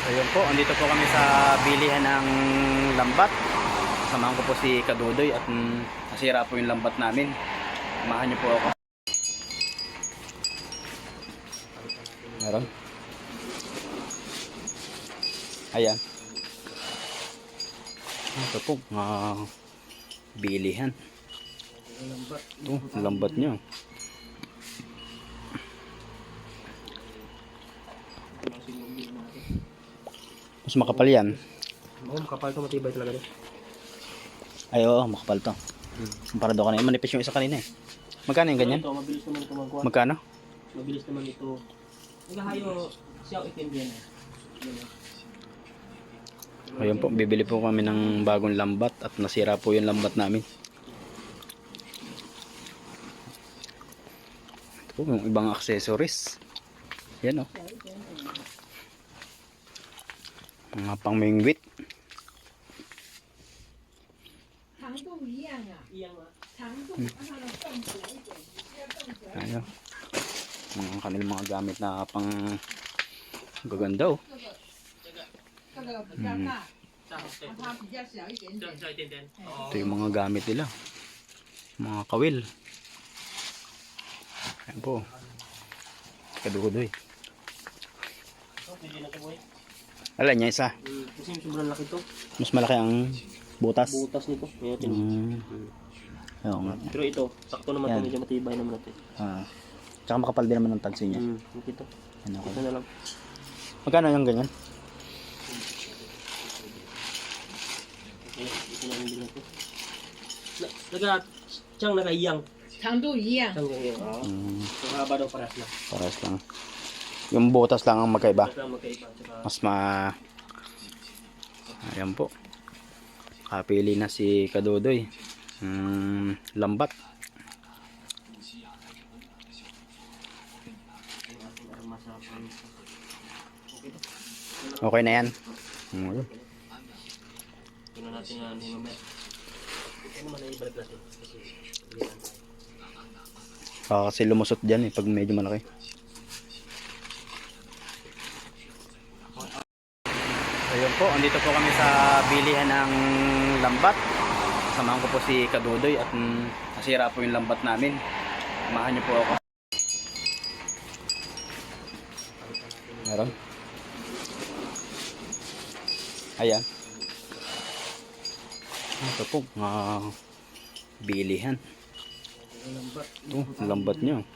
Ayun po, andito po kami sa bilihan ng lambat. Samahan ko po si Kadudoy at nasira po yung lambat namin. Samahan niyo po ako. Meron. Ayan. Ito po, bilihan. Ito, lambat niyo. Mas makapal yan. Oo, makapal ito, matibay talaga ito. Ay, oo, makapal to. Para daw kanina, manipis yung isa kanina eh. Magkano yung ganyan? Ito, mabilis naman ito magkuha. Magkano? Mabilis naman ito. Nagahayo siya itindihan eh. Ayun po, bibili po kami ng bagong lambat at nasira po yung lambat namin. Ito po, yung ibang accessories. Yan o. Mga pangmingwit. Ayan. Ang kanilang mga gamit na pang gaganda oh. Ito yung mga gamit nila. Mga kawil. Ayan po. Kadugodoy. Alam niya isa. Kasi sobrang laki ito. Mas malaki ang butas. Butas nito. Ayun nga. Pero ito, sakto naman ito. Medyo matibay naman ito. Tsaka makapal din naman ang tagsi niya. Ito. Ano ko? Ito na lang. Magkano yung ganyan? Ito na lang din ito. Siyang nakaiyang. 长度一样。 Siyang nakaiyang. So, haba daw paras na. Paras lang. Yung butas lang ang magkaiba. Paras lang magkaiba. Tsaka Mas ayan po. Kapili na si Kadudoy. Lambat. Okay na yan. ito na natin nga ni mamaya. Ito naman ay ibalik natin. Kasi lumusot dyan pag medyo malaki. Ayun po, andito po kami sa bilihan ng lambat. Samahan ko po si Kadudoy at nasira po yung lambat namin. Samahan niyo po ako. Meron. Ayan. Ito po, bilihan. Ito, lambat nyo.